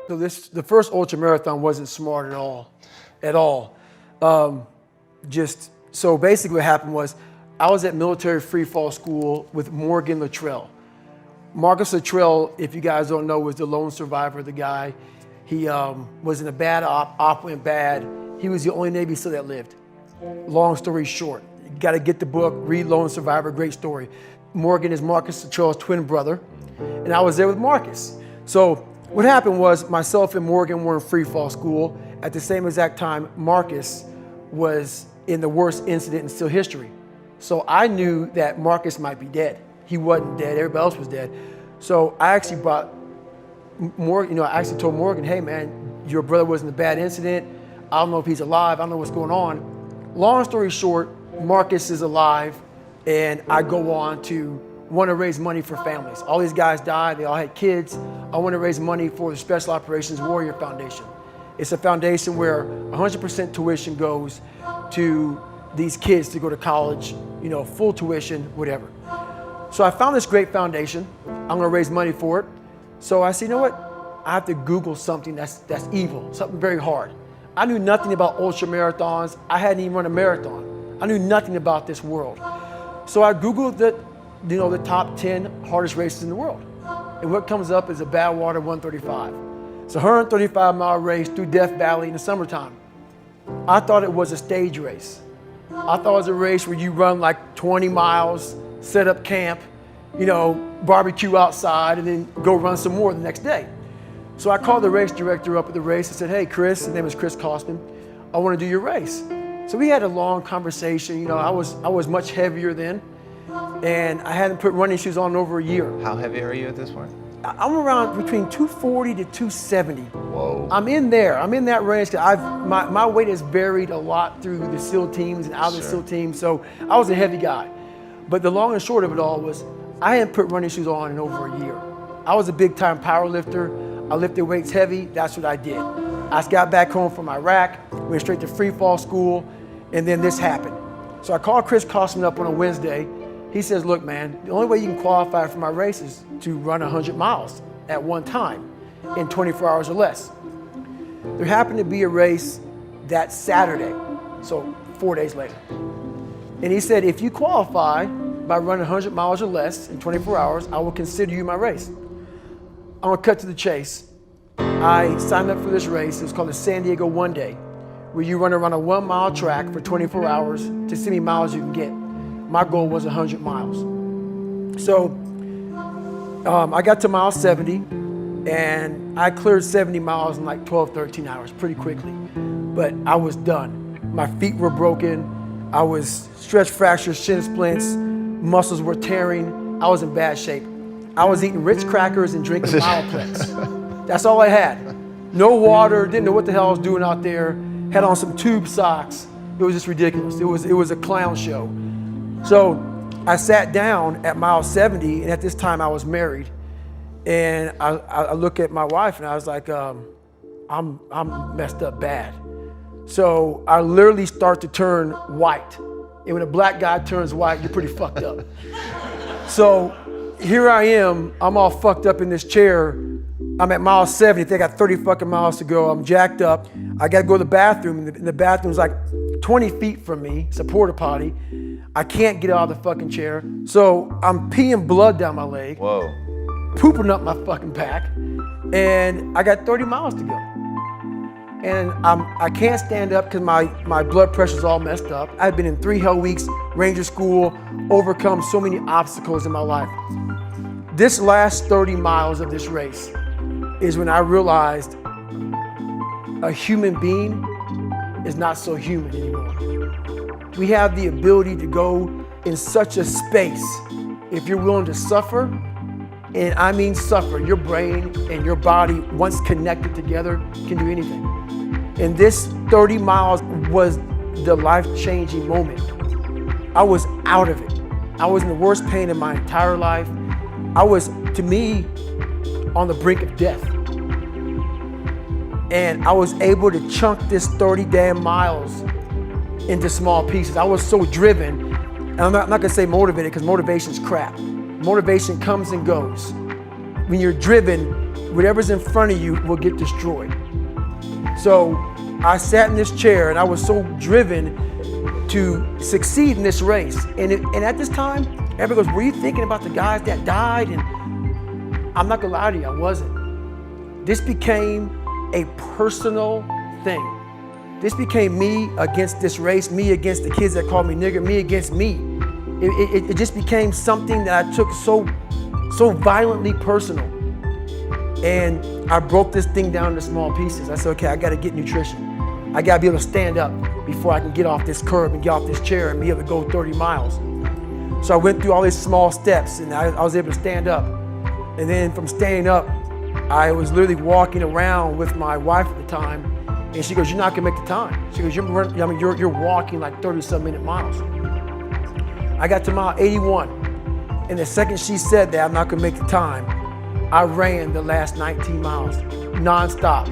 So the first ultra marathon wasn't smart at all. So basically what happened was I was at military free fall school with Morgan Luttrell. Marcus Luttrell, if you guys don't know, was the lone survivor, the guy. He was in a bad op went bad. He was the only Navy SEAL that lived. Long story short, you gotta get the book, read Lone Survivor, great story. Morgan is Marcus Luttrell's twin brother, and I was there with Marcus. So what happened was myself and Morgan were in free fall school. At the same exact time, Marcus was in the worst incident in SEAL history. So I knew that Marcus might be dead. He wasn't dead, everybody else was dead. So I actually brought Morgan, I actually told Morgan, hey man, your brother was in a bad incident. I don't know if he's alive, I don't know what's going on. Long story short, Marcus is alive, and I go on to want to raise money for families. All these guys died, they all had kids. I want to raise money for the Special Operations Warrior Foundation. It's a foundation where 100% tuition goes to these kids to go to college, full tuition, whatever. So I found this great foundation. I'm gonna raise money for it. So I said, you know what? I have to Google something that's evil, something very hard. I knew nothing about ultra marathons. I hadn't even run a marathon. I knew nothing about this world. So I Googled the top 10 hardest races in the world. And what comes up is a Badwater 135. It's a 135-mile race through Death Valley in the summertime. I thought it was a stage race. I thought it was a race where you run like 20 miles, set up camp, barbecue outside, and then go run some more the next day. So I called the race director up at the race and said, hey, Chris, his name is Chris Kostman, I want to do your race. So we had a long conversation. I was much heavier then, and I hadn't put running shoes on in over a year. How heavy are you at this point? I'm around between 240 to 270. Whoa. I'm in there. I'm in that range. My weight has varied a lot through the SEAL teams and out of the SEAL teams, so I was a heavy guy. But the long and short of it all was I hadn't put running shoes on in over a year. I was a big time power lifter. I lifted weights heavy. That's what I did. I just got back home from Iraq, went straight to free fall school, and then this happened. So I called Chris Kostman up on a Wednesday. He says, look, man, the only way you can qualify for my race is to run 100 miles at one time in 24 hours or less. There happened to be a race that Saturday, so 4 days later. And he said, if you qualify by running 100 miles or less in 24 hours, I will consider you my race. I'm gonna cut to the chase. I signed up for this race. It was called the San Diego One Day, where you run around a 1 mile track for 24 hours to see how many miles you can get. My goal was 100 miles. So I got to mile 70, and I cleared 70 miles in like 12, 13 hours pretty quickly. But I was done. My feet were broken. I was stress fractures, shin splints, muscles were tearing. I was in bad shape. I was eating Ritz crackers and drinking Mileplex. That's all I had. No water, didn't know what the hell I was doing out there. Had on some tube socks. It was just ridiculous. It was a clown show. So I sat down at mile 70, and at this time I was married. And I look at my wife and I was like, I'm messed up bad. So I literally start to turn white. And when a black guy turns white, you're pretty fucked up. So here I am, I'm all fucked up in this chair. I'm at mile 70, I think I got 30 fucking miles to go. I'm jacked up. I gotta go to the bathroom, and the bathroom's like 20 feet from me. It's a porta potty. I can't get out of the fucking chair. So I'm peeing blood down my leg. Whoa. Pooping up my fucking back. And I got 30 miles to go. And I can't stand up because my blood pressure's all messed up. I've been in 3 hell weeks, Ranger school, overcome so many obstacles in my life. This last 30 miles of this race is when I realized a human being is not so human anymore. We have the ability to go in such a space if you're willing to suffer, and I mean suffer. Your brain and your body, once connected together, can do anything. And this 30 miles was the life-changing moment. I was out of it. I was in the worst pain in my entire life. I was, to me, on the brink of death. And I was able to chunk this 30 damn miles into small pieces. I was so driven, and I'm not gonna say motivated because motivation's crap. Motivation comes and goes. When you're driven, whatever's in front of you will get destroyed. So I sat in this chair and I was so driven to succeed in this race. And at this time, everybody goes, were you thinking about the guys that died? And I'm not gonna lie to you, I wasn't. This became a personal thing. This became me against this race, me against the kids that called me nigger, me against me. It just became something that I took so violently personal. And I broke this thing down into small pieces. I said, okay, I gotta get nutrition. I gotta be able to stand up before I can get off this curb and get off this chair and be able to go 30 miles. So I went through all these small steps and I was able to stand up. And then from standing up, I was literally walking around with my wife at the time, and she goes, you're not gonna make the time. She goes, you're walking like 30-some minute miles. I got to mile 81, and the second she said that I'm not gonna make the time, I ran the last 19 miles, nonstop.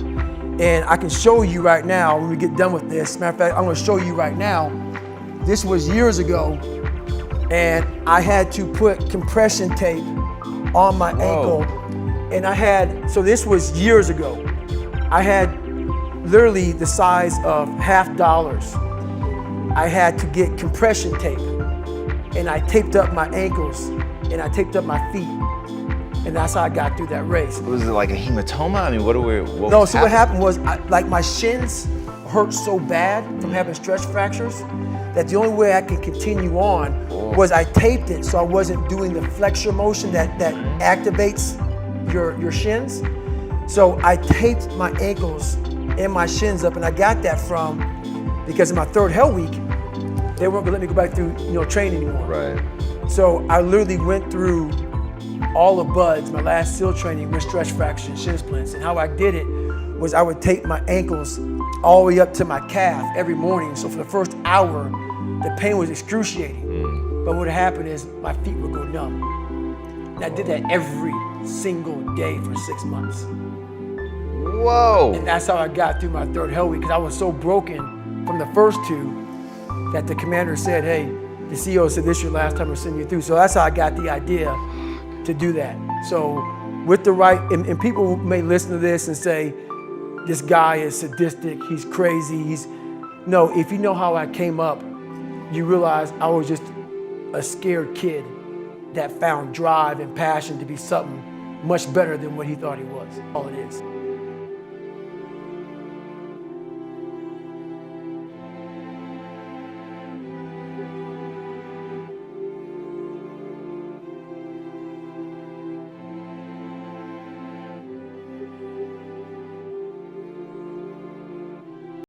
And I can show you right now when we get done with this. Matter of fact, I'm gonna show you right now. This was years ago, and I had to put compression tape on my ankle. And I had, so this was years ago. I had literally the size of $50. I had to get compression tape. And I taped up my ankles and I taped up my feet. And that's how I got through that race. Was it like a hematoma? I mean, what what happened was, like my shins hurt so bad from having stress fractures that the only way I could continue on was I taped it so I wasn't doing the flexor motion that activates your shins. So I taped my ankles and my shins up, and I got that from, because in my third hell week, they weren't gonna let me go back through training anymore. Right. So I literally went through all the buds, my last SEAL training with stress fractures and shin splints. And how I did it was I would tape my ankles all the way up to my calf every morning. So for the first hour, the pain was excruciating. But what happened is my feet would go numb. And I did that every single day for 6 months. Whoa. And that's how I got through my third hell week, because I was so broken from the first two that the commander said, hey, the CEO said, this is your last time we're sending you through. So that's how I got the idea to do that. So with the right, and people may listen to this and say, this guy is sadistic, he's crazy, no, if you know how I came up, you realize I was just a scared kid that found drive and passion to be something much better than what he thought he was. All it is.